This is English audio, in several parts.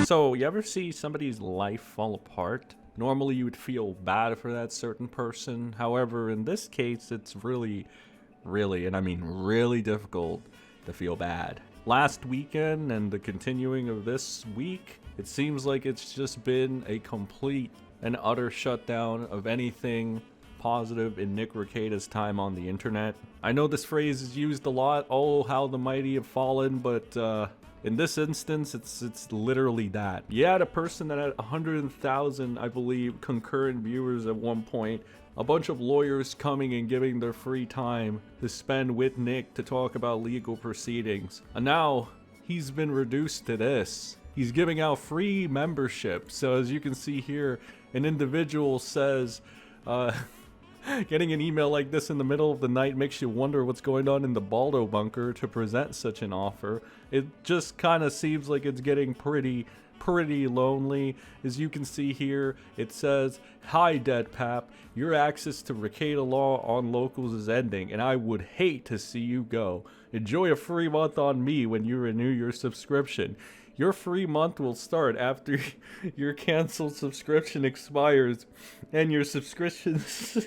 So, you ever see somebody's life fall apart? Normally, you would feel bad for that certain person. However, in this case, it's really, and I mean really difficult to feel bad. Last weekend and the continuing of this week, it seems like it's just been a complete and utter shutdown of anything positive in Nick Rekieta's time on the internet. I know this phrase is used a lot, oh how the mighty have fallen, but in this instance, it's literally that. You had a person that had 100,000, I believe, concurrent viewers at one point. A bunch of lawyers coming and giving their free time to spend with Nick to talk about legal proceedings. And now, he's been reduced to this. He's giving out free membership. So as you can see here, an individual says, getting an email like this in the middle of the night makes you wonder what's going on in the Baldo bunker to present such an offer. It just kind of seems like it's getting pretty lonely. As you can see here, it says, "Hi Dead Pap, your access to Rekieta Law on locals is ending, and I would hate to see you go. Enjoy a free month on me when you renew your subscription. Your free month will start after your canceled subscription expires, and your subscriptions..."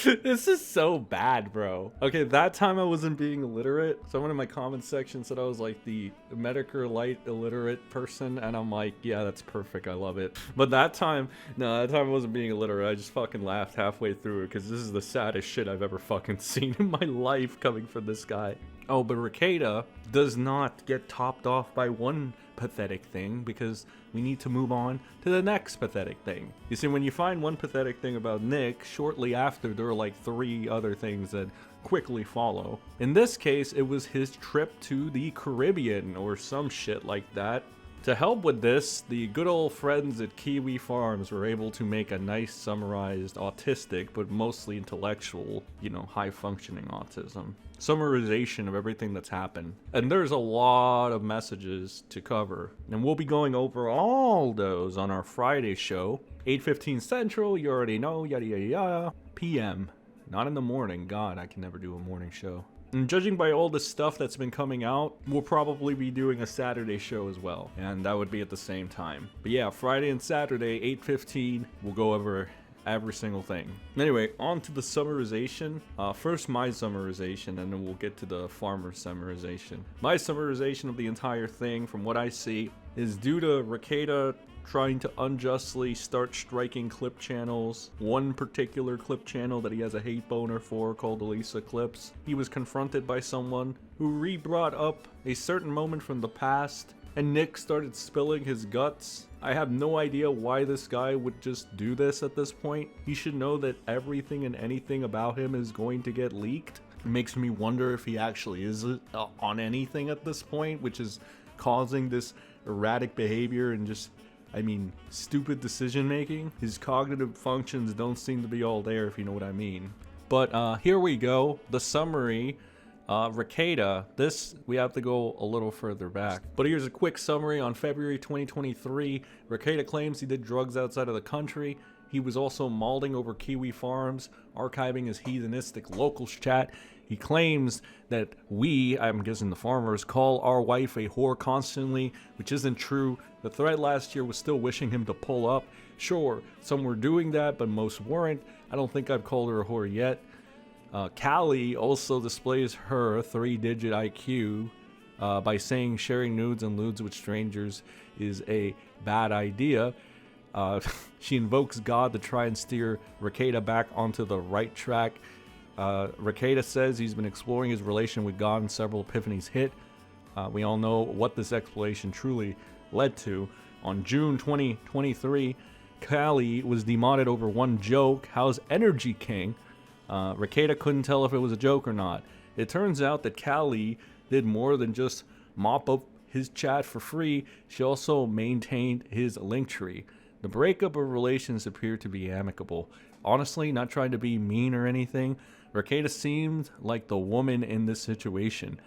This is so bad, bro. Okay, that time I wasn't being illiterate. Someone in my comment section said I was like the Medicare light illiterate person, and I'm like, yeah, that's perfect. I love it. But that time, no, that time I wasn't being illiterate. I just fucking laughed halfway through it because this is the saddest shit I've ever fucking seen in my life coming from this guy. Oh, but Rekieta does not get topped off by one pathetic thing because we need to move on to the next pathetic thing. You see, when you find one pathetic thing about Nick, shortly after there are like 3 other things that quickly follow. In this case, it was his trip to the Caribbean or some shit like that. To help with this, the good old friends at kiwifarms were able to make a nice summarized autistic, but mostly intellectual, high-functioning autism summarization of everything that's happened. And there's a lot of messages to cover, and we'll be going over all those on our Friday show, 8:15 Central, you already know, yada yada yada, PM. Not in the morning, God, I can never do a morning show. And judging by all the stuff that's been coming out, we'll probably be doing a Saturday show as well, and that would be at the same time. But yeah, Friday and Saturday, 8:15, we'll go over every single thing. Anyway, on to the summarization. First my summarization, and then we'll get to the farmer's summarization. My summarization of the entire thing, from what I see, is due to Rekieta trying to unjustly start striking clip channels. One particular clip channel that he has a hate boner for, called Elisa Clips. He was confronted by someone who re-brought up a certain moment from the past, and Nick started spilling his guts. I have no idea why this guy would just do this at this point. He should know that everything and anything about him is going to get leaked. It makes me wonder if he actually is on anything at this point, which is causing this erratic behavior and just, stupid decision making. His cognitive functions don't seem to be all there, if you know what I mean. But here we go, the summary. Rekieta, this, we have to go a little further back. But here's a quick summary. On February 2023, Rekieta claims he did drugs outside of the country. He was also mauling over kiwifarms, archiving his heathenistic locals chat. He claims that we, I'm guessing the farmers, call our wife a whore constantly, which isn't true. The thread last year was still wishing him to pull up. Sure, some were doing that, but most weren't. I don't think I've called her a whore yet. Callie also displays her 3-digit IQ by saying sharing nudes and lewds with strangers is a bad idea. She invokes God to try and steer Rekieta back onto the right track. Rekieta says he's been exploring his relation with God and several epiphanies hit. We all know what this exploration truly led to. On June 2023, Callie was demoted over one joke. How's Energy King? Rekieta couldn't tell if it was a joke or not. It turns out that Callie did more than just mop up his chat for free. She also maintained his link tree. The breakup of relations appeared to be amicable. Honestly, not trying to be mean or anything, Rekieta seemed like the woman in this situation.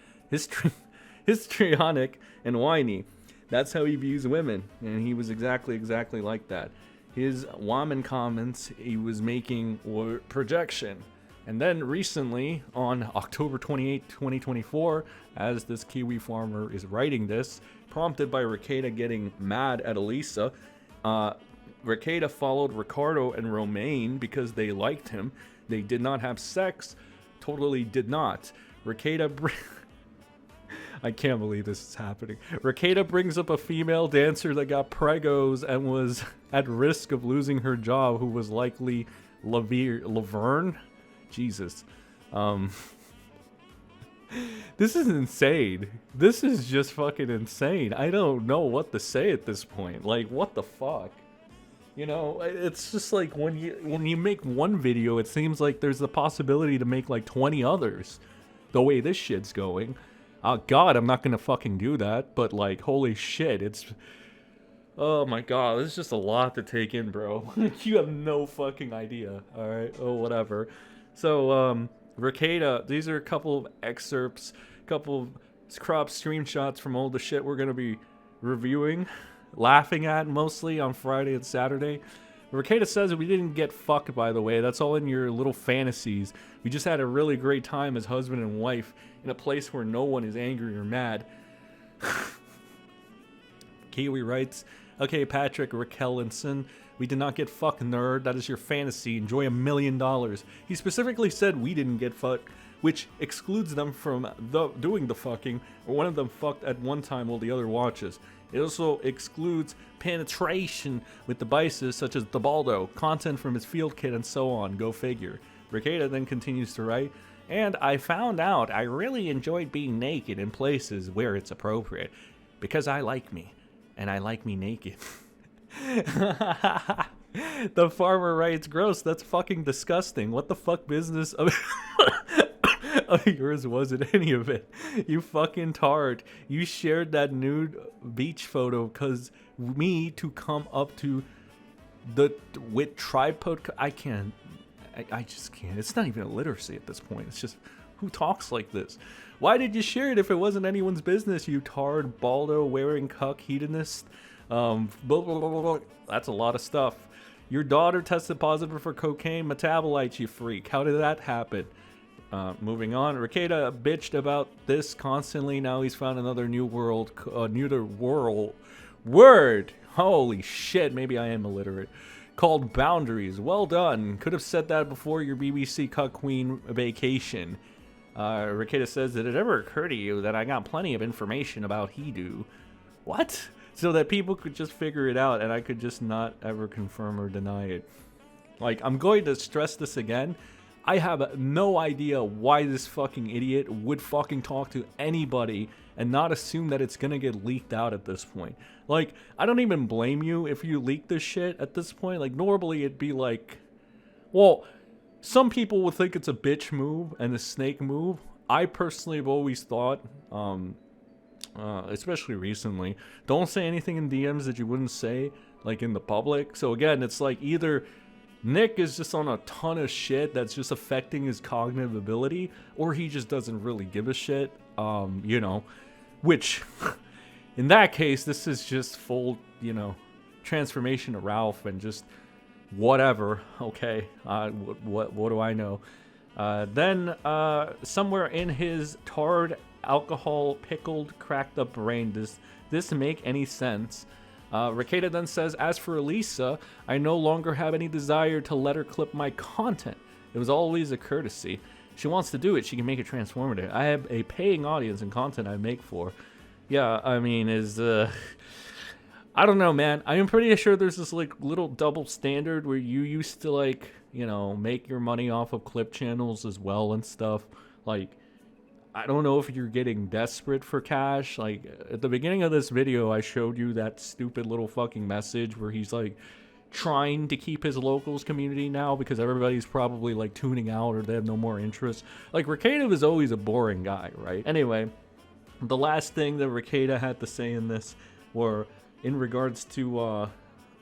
Histrionic and whiny. That's how he views women, and he was exactly like that. His woman comments he was making were projection. And then recently, on October 28, 2024, as this Kiwi farmer is writing this, prompted by Rekieta getting mad at Elisa, Rekieta followed Ricardo and Romaine because they liked him. They did not have sex. Totally did not. Rekieta... I can't believe this is happening. Rekieta brings up a female dancer that got pregos and was at risk of losing her job, who was likely Laverne? Jesus. This is insane. This is just fucking insane. I don't know what to say at this point. Like, what the fuck? You know, it's just like when you make one video, it seems like there's the possibility to make like 20 others. The way this shit's going. Oh god, I'm not gonna fucking do that, but like, holy shit, it's... Oh my god, this is just a lot to take in, bro. You have no fucking idea, alright? Oh, whatever. So, Rekieta, these are a couple of excerpts, a couple of crop screenshots from all the shit we're gonna be reviewing, laughing at mostly on Friday and Saturday. Rekieta says we didn't get fucked, by the way. That's all in your little fantasies. We just had a really great time as husband and wife in a place where no one is angry or mad. Kiwi writes, okay, Patrick Rakelinson, we did not get fucked, nerd. That is your fantasy. Enjoy $1 million. He specifically said we didn't get fucked, which excludes them from doing the fucking, or one of them fucked at one time while the other watches. It also excludes penetration with devices such as the Baldo, content from his field kit, and so on. Go figure. Rekieta then continues to write, and I found out I really enjoyed being naked in places where it's appropriate, because I like me, and I like me naked. The farmer writes, gross, that's fucking disgusting. What the fuck business of yours wasn't any of it? You fucking tard. You shared that nude beach photo cause me to come up to the with tripod. I can't. I just can't. It's not even illiteracy at this point. It's just, who talks like this? Why did you share it if it wasn't anyone's business, you tard baldo wearing cuck hedonist? Blah, blah, blah, blah, blah. That's a lot of stuff. Your daughter tested positive for cocaine metabolites, you freak. How did that happen? Moving on, Rekieta bitched about this constantly. Now he's found another new word. Holy shit, maybe I am illiterate. Called boundaries. Well done. Could have said that before your BBC Cuck Queen vacation. Rekieta says, did it ever occur to you that I got plenty of information about Hidu? What? So that people could just figure it out and I could just not ever confirm or deny it. Like, I'm going to stress this again. I have no idea why this fucking idiot would fucking talk to anybody and not assume that it's gonna get leaked out at this point. Like, I don't even blame you if you leak this shit at this point. Like, normally it'd be like, well, some people would think it's a bitch move and a snake move. I personally have always thought, especially recently, don't say anything in DMs that you wouldn't say, like, in the public. So again, it's like either Nick is just on a ton of shit that's just affecting his cognitive ability, or he just doesn't really give a shit, you know, which, in that case, this is just full, you know, transformation to Ralph and just whatever, okay, what do I know? Then, somewhere in his tarred, alcohol, pickled, cracked up brain, does this make any sense? Rekieta then says, as for Elisa, I no longer have any desire to let her clip my content. It was always a courtesy. She wants to do it, she can make it transformative. I have a paying audience and content I make for. Yeah, I mean, I don't know, man. I'm pretty sure there's this, like, little double standard where you used to, like, you know, make your money off of clip channels as well and stuff. Like, I don't know if you're getting desperate for cash. Like, at the beginning of this video, I showed you that stupid little fucking message where he's, like, trying to keep his locals community now because everybody's probably, like, tuning out or they have no more interest. Like, Rekieta is always a boring guy, right? Anyway, the last thing that Rekieta had to say in this were in regards to,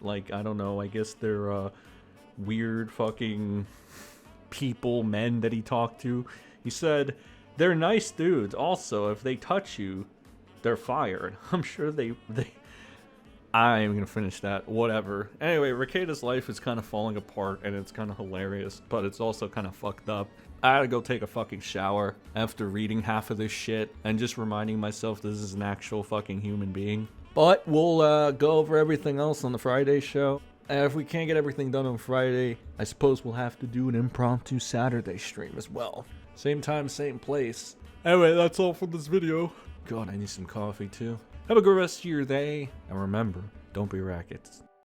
like, I don't know, I guess they're, weird fucking people, men that he talked to. He said, they're nice dudes. Also, if they touch you, they're fired. I'm sure they I ain't gonna finish that. Whatever. Anyway, Rekieta's life is kind of falling apart, and it's kind of hilarious, but it's also kind of fucked up. I had to go take a fucking shower after reading half of this shit and just reminding myself this is an actual fucking human being. But we'll go over everything else on the Friday show. And if we can't get everything done on Friday, I suppose we'll have to do an impromptu Saturday stream as well. Same time, same place. Anyway, that's all for this video. God, I need some coffee too. Have a good rest of your day. And remember, don't be rackets.